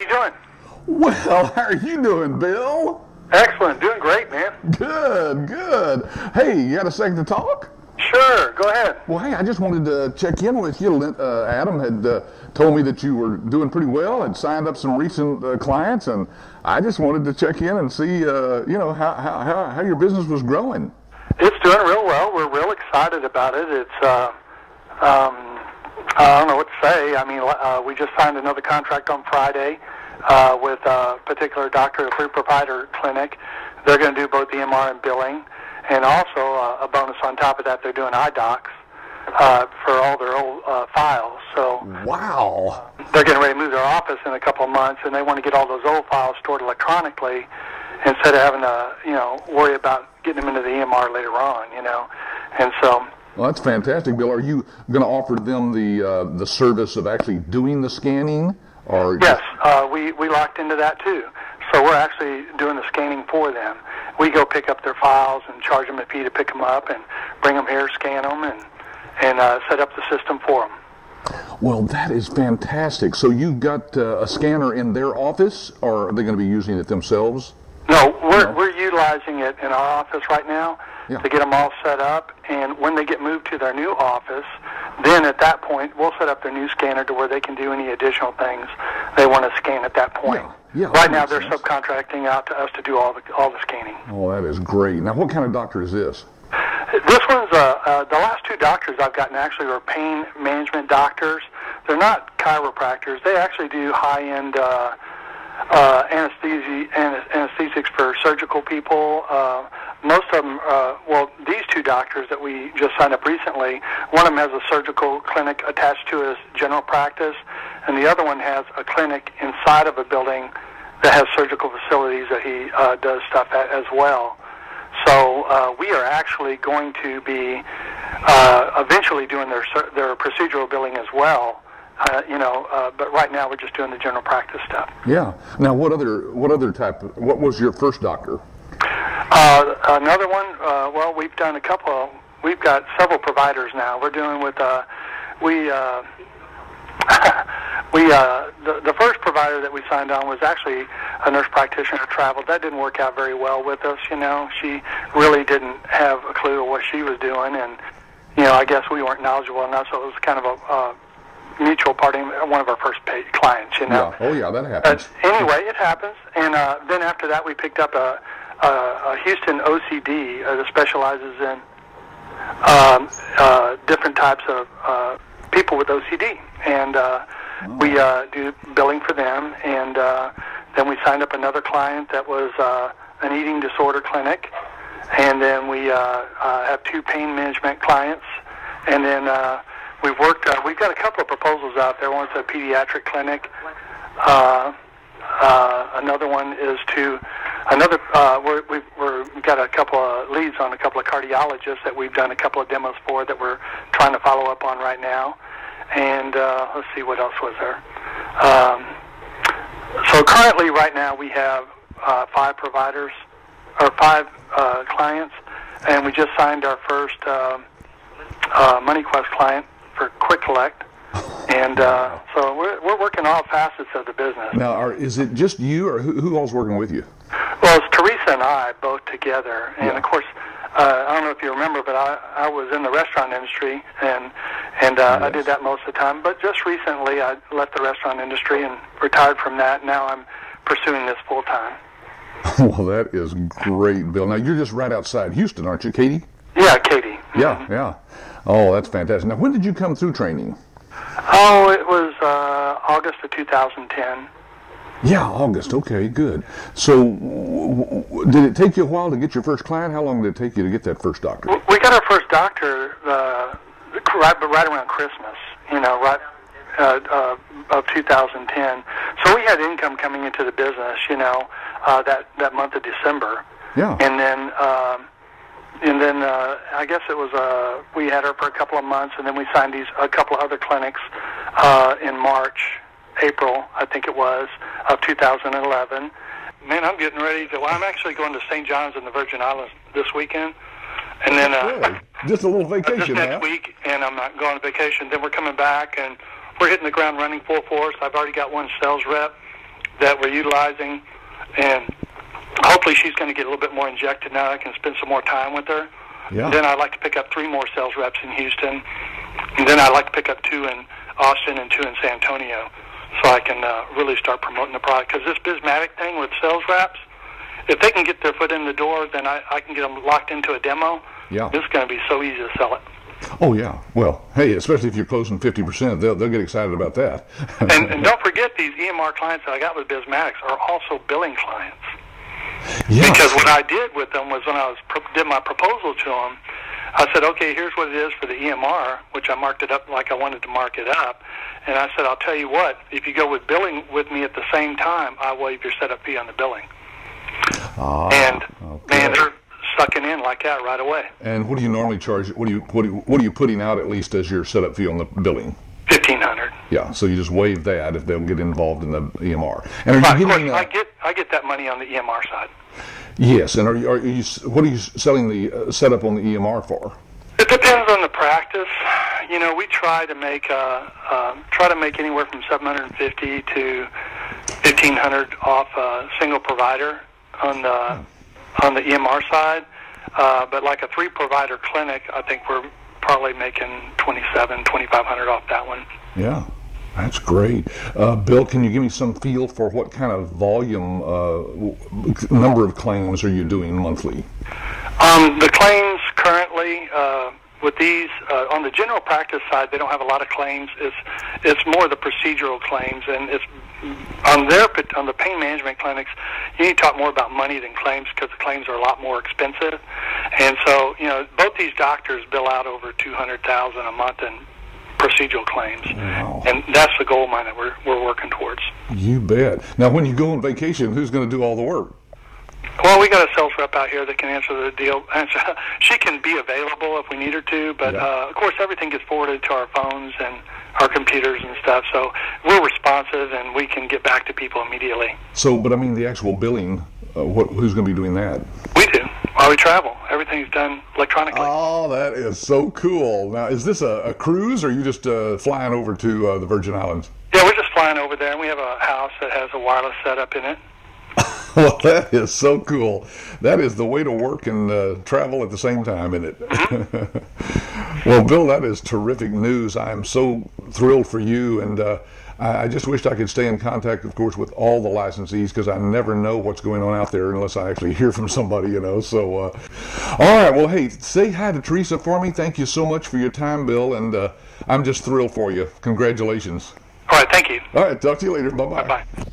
How you doing? Well, how are you doing, Bill? Excellent. Doing great, man. Good, good. Hey, you got a second to talk? Sure. Go ahead. Well, hey, I just wanted to check in with you. Adam had told me that you were doing pretty well and signed up some recent clients, and I just wanted to check in and see, how your business was growing. It's doing real well. We're real excited about it. It's, I don't know what to say. I mean, we just signed another contract on Friday with a particular doctor, a free provider clinic. They're going to do both EMR and billing. And also, a bonus on top of that, they're doing eye docs for all their old files. So wow, they're getting ready to move their office in a couple of months, and they want to get all those old files stored electronically instead of having to, worry about getting them into the EMR later on, And so, well, that's fantastic, Bill. Are you going to offer them the service of actually doing the scanning? Or yes, we locked into that too. So we're actually doing the scanning for them. We go pick up their files and charge them a fee to pick them up and bring them here, scan them, and set up the system for them. Well, that is fantastic. So you've got a scanner in their office, or are they going to be using it themselves? No, we're utilizing it in our office right now to get them all set up. And when they get moved to their new office, then at that point, we'll set up their new scanner to where they can do any additional things they want to scan at that point. Yeah, right now, they're subcontracting out to us to do all the scanning. Oh, that is great. Now, what kind of doctor is this? This one's, the last two doctors I've gotten actually are pain management doctors. They're not chiropractors. They actually do high-end anesthesics for surgical people. Most of them, these two doctors that we just signed up recently, one of them has a surgical clinic attached to his general practice, and the other one has a clinic inside of a building that has surgical facilities that he does stuff at as well. So we are actually going to be eventually doing their procedural billing as well. But right now we're just doing the general practice stuff. Yeah. Now, what what was your first doctor? Another one, we've done we've got several providers now. We're doing with, the first provider that we signed on was actually a nurse practitioner traveled. That didn't work out very well with us, She really didn't have a clue of what she was doing, and, I guess we weren't knowledgeable enough, so it was kind of a mutual party, one of our first paid clients, Yeah. Oh, yeah, that happens. Anyway, it happens. And then after that, we picked up a Houston OCD that specializes in different types of people with OCD. And we do billing for them. And then we signed up another client that was an eating disorder clinic. And then we have two pain management clients. And then we've got a couple of proposals out there. One's a pediatric clinic. Another one is we've got a couple of leads on a couple of cardiologists that we've done a couple of demos for that we're trying to follow up on right now. And let's see, what else was there? So currently, right now, we have 5 providers, or 5 clients, and we just signed our first MoneyQuest client for Quick Collect. And so we're working all facets of the business. Now, is it just you, or who all's working with you? Well, it's Teresa and I both together. And, of course, I don't know if you remember, but I was in the restaurant industry, and yes. I did that most of the time. But just recently, I left the restaurant industry and retired from that. Now I'm pursuing this full-time. Well, that is great, Bill. Now, you're just right outside Houston, aren't you, Katy? Yeah, Katy. Yeah, yeah. Oh, that's fantastic. Now, when did you come through training? Oh, it was August of 2010. Yeah, August. Okay, good. So, did it take you a while to get your first client? How long did it take you to get that first doctor? We got our first doctor right around Christmas, of 2010. So we had income coming into the business, that month of December. Yeah. And then I guess it was we had her for a couple of months, and then we signed a couple of other clinics in March, April, I think it was, of 2011. Man, I'm getting ready to. Well, I'm actually going to St. John's in the Virgin Islands this weekend, and then just a little vacation. Just next week, and I'm not going on vacation. Then we're coming back, and we're hitting the ground running full force. I've already got one sales rep that we're utilizing, and hopefully she's going to get a little bit more injected now. I can spend some more time with her. Yeah. Then I'd like to pick up 3 more sales reps in Houston, and then I'd like to pick up 2 in Austin and 2 in San Antonio, so I can really start promoting the product. Because this Bismatic thing with sales reps, if they can get their foot in the door, then I can get them locked into a demo. Yeah. This is going to be so easy to sell it. Oh, yeah. Well, hey, especially if you're closing 50%, they'll get excited about that. and don't forget, these EMR clients that I got with Bismatics are also billing clients. Yeah. Because what I did with them was when I did my proposal to them, I said, okay, here's what it is for the EMR, which I marked it up like I wanted to mark it up. And I said, I'll tell you what, if you go with billing with me at the same time, I'll waive your setup fee on the billing. And, man, they're sucking in like that right away. And what do you normally charge? What are you putting out at least as your setup fee on the billing? $1,500. Yeah, so you just waive that if they'll get involved in the EMR. And are you getting? I get that money on the EMR side. Yes, and are you? What are you selling the setup on the EMR for? It depends on the practice. You know, we try to make anywhere from $750 to $1,500 off a single provider on the EMR side. But like a 3-provider clinic, I think we're probably making $2,500 off that one. Yeah, that's great. Bill, can you give me some feel for what kind of volume, number of claims are you doing monthly? The claims currently with these on the general practice side, they don't have a lot of claims. It's more the procedural claims, and it's on the pain management clinics. You need to talk more about money than claims because the claims are a lot more expensive. And so, you know, both these doctors bill out over $200,000 a month in procedural claims. Wow. And that's the goal mine that we're working towards. You bet. Now, when you go on vacation, who's going to do all the work? Well, we got a sales rep out here that can answer the deal. She can be available if we need her to, but of course everything gets forwarded to our phones and our computers and stuff, so we're responsive and we can get back to people immediately. So, but I mean the actual billing, who's going to be doing that? We do. While we travel, everything's done electronically. Oh, that is so cool. Now, is this a cruise, or are you just flying over to the Virgin Islands? Yeah, we're just flying over there, and we have a house that has a wireless setup in it. Well, that is so cool. That is the way to work and travel at the same time, isn't it? Mm-hmm. Well, Bill, that is terrific news. I am so thrilled for you, and I just wished I could stay in contact, of course, with all the licensees, because I never know what's going on out there unless I actually hear from somebody, you know. So, all right. Well, hey, say hi to Teresa for me. Thank you so much for your time, Bill, and I'm just thrilled for you. Congratulations. All right. Thank you. All right. Talk to you later. Bye-bye. Bye-bye.